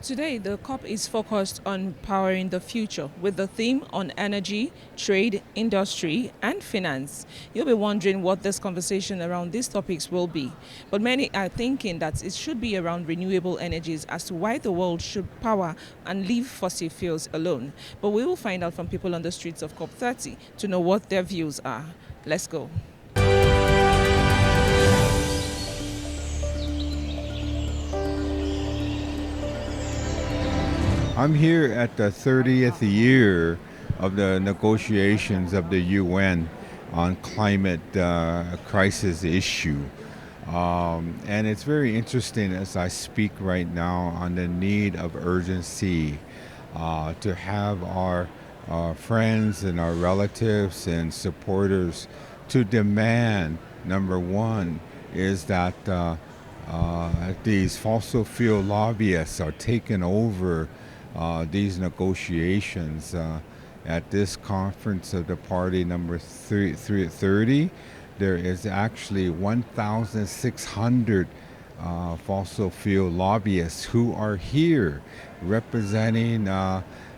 Today, the COP is focused on powering the future with the theme on energy, trade, industry, and finance. You'll be wondering what this conversation around these topics will be. But many are thinking that it should be around renewable energies as to why the world should power and leave fossil fuels alone. But we will find out from people on the streets of COP30 to know what their views are. Let's go. I'm here at the 30th year of the negotiations of the UN on climate crisis issue. And it's very interesting as I speak right now on the need of urgency to have our friends and our relatives and supporters to demand, number one, is that these fossil fuel lobbyists are taking over these negotiations at this conference of the party number 30. There is actually 1,600 fossil fuel lobbyists who are here representing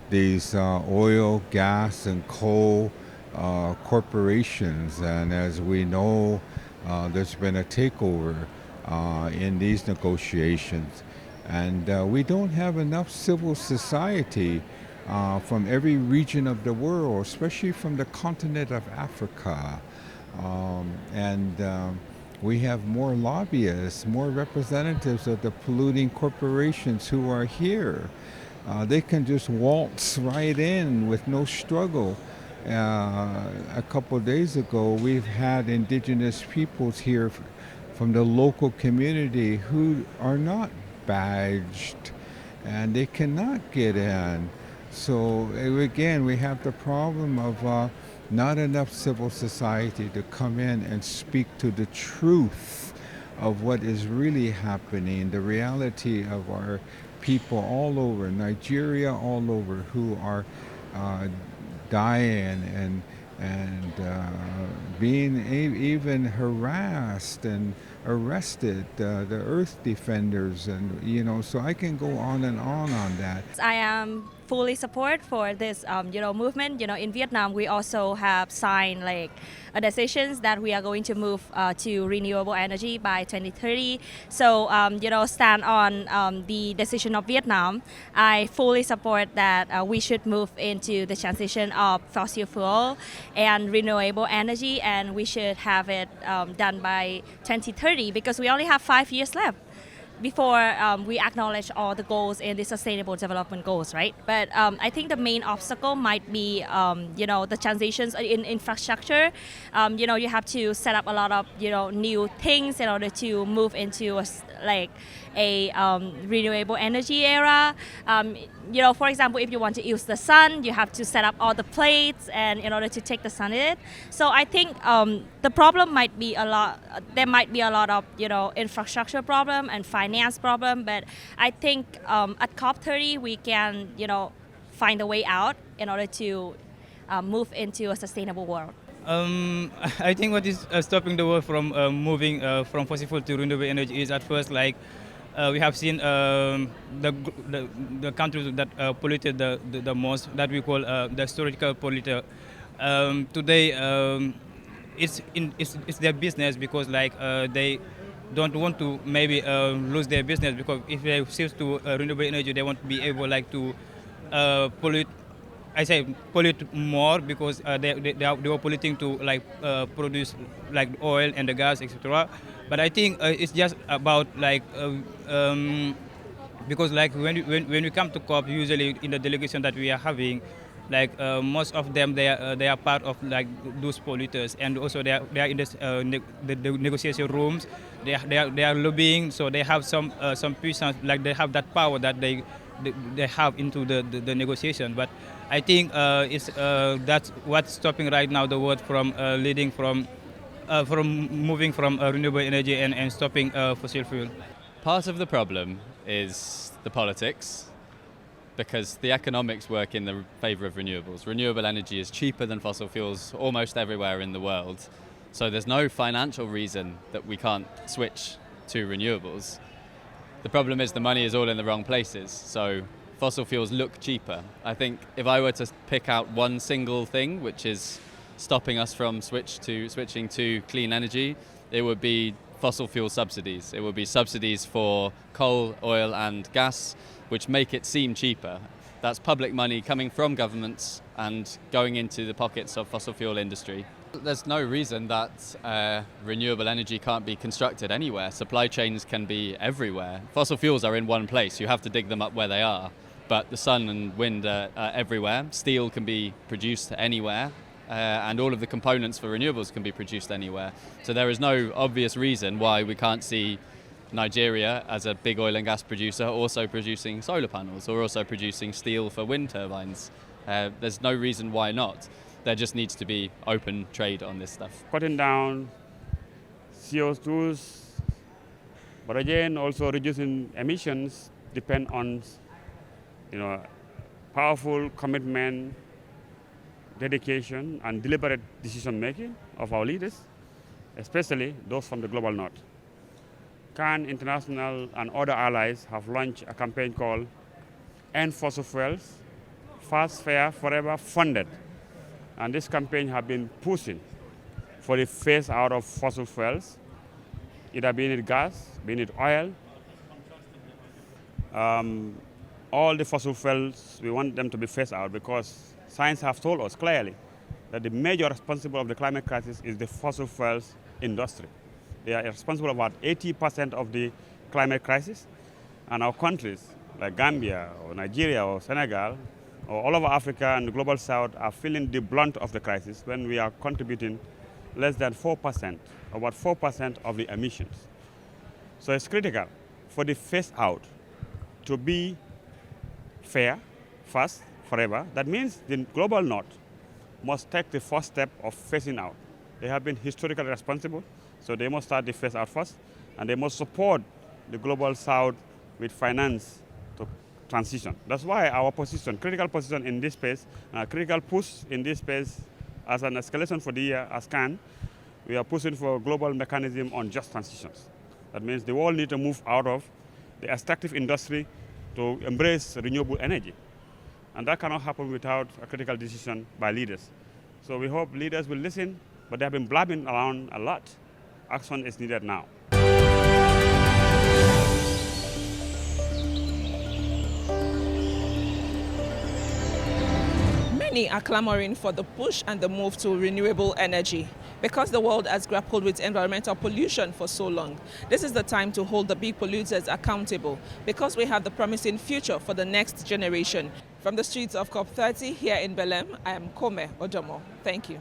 these oil, gas, and coal corporations. And as we know, there's been a takeover in these negotiations. And we don't have enough civil society from every region of the world, especially from the continent of Africa. We have more lobbyists, more representatives of the polluting corporations who are here. They can just waltz right in with no struggle. A couple of days ago, we've had indigenous peoples here from the local community who are not badged and they cannot get in. So again, we have the problem of not enough civil society to come in and speak to the truth of what is really happening, the reality of our people all over Nigeria, all over, who are dying and being even harassed and arrested, the earth defenders, and so I can go on and on that. I am fully support for this movement. In Vietnam we also have signed decisions that we are going to move to renewable energy by 2030. So stand on the decision of Vietnam. I fully support that we should move into the transition of fossil fuel and renewable energy, and we should have it done by 2030 because we only have 5 years left before we acknowledge all the goals in the sustainable development goals, right? But I think the main obstacle might be, the transitions in infrastructure. You have to set up a lot of, new things in order to move into a renewable energy era. For example, if you want to use the sun, you have to set up all the plates and in order to take the sun in it. So I think the problem might be a lot. There might be a lot of infrastructure problem and finance problem. But I think at COP30 we can find a way out in order to move into a sustainable world. I think what is stopping the world from moving from fossil fuel to renewable energy is at first we have seen the countries that polluted the most, that we call the historical polluter. Today, it's their business because they don't want to maybe lose their business, because if they shift to renewable energy, they won't be able to pollute. I say pollute more because they were polluting to produce oil and the gas, etc. But I think it's just about because when we come to COP, usually in the delegation that we are having, most of them they are part of those polluters, and also they are in this, the negotiation rooms. They are lobbying, so they have some puissance, they have that power that they have into the negotiation. But I think that's what's stopping right now the world from leading from moving from renewable energy and stopping fossil fuel. Part of the problem is the politics, because the economics work in the favor of renewables. Renewable energy is cheaper than fossil fuels almost everywhere in the world. So there's no financial reason that we can't switch to renewables. The problem is the money is all in the wrong places. So fossil fuels look cheaper. I think if I were to pick out one single thing which is stopping us from switching to clean energy, it would be fossil fuel subsidies. It would be subsidies for coal, oil and gas, which make it seem cheaper. That's public money coming from governments and going into the pockets of fossil fuel industry. There's no reason that renewable energy can't be constructed anywhere. Supply chains can be everywhere. Fossil fuels are in one place. You have to dig them up where they are. But the sun and wind are everywhere. Steel can be produced anywhere. And all of the components for renewables can be produced anywhere. So there is no obvious reason why we can't see Nigeria, as a big oil and gas producer, also producing solar panels or also producing steel for wind turbines. There's no reason why not. There just needs to be open trade on this stuff. Cutting down CO2s, but again also reducing emissions depend on powerful commitment, dedication and deliberate decision making of our leaders, especially those from the global north. CAN International and other allies have launched a campaign called End Fossil Fuels, Fast, Fair, Forever, Funded. And this campaign has been pushing for the phase out of fossil fuels, either being it gas, being it oil. All the fossil fuels, we want them to be phased out because science has told us clearly that the major responsible of the climate crisis is the fossil fuels industry. They are responsible about 80% of the climate crisis, and our countries like Gambia or Nigeria or Senegal or all over Africa and the global south are feeling the brunt of the crisis when we are contributing less than 4%, about 4% of the emissions. So it's critical for the phase out to be fair, fast, forever. That means the global north must take the first step of phasing out. They have been historically responsible, so they must start the phase out first, and they must support the global south with finance to transition. That's why our position, critical position in this space, critical push in this space as an escalation for the year as CAN, we are pushing for a global mechanism on just transitions. That means the world needs to move out of the extractive industry to embrace renewable energy. And that cannot happen without a critical decision by leaders. So we hope leaders will listen, but they have been blabbing around a lot. Action is needed now. Many are clamoring for the push and the move to renewable energy. Because the world has grappled with environmental pollution for so long, this is the time to hold the big polluters accountable, because we have the promising future for the next generation. From the streets of COP30 here in Belém, I am Kome Odomo. Thank you.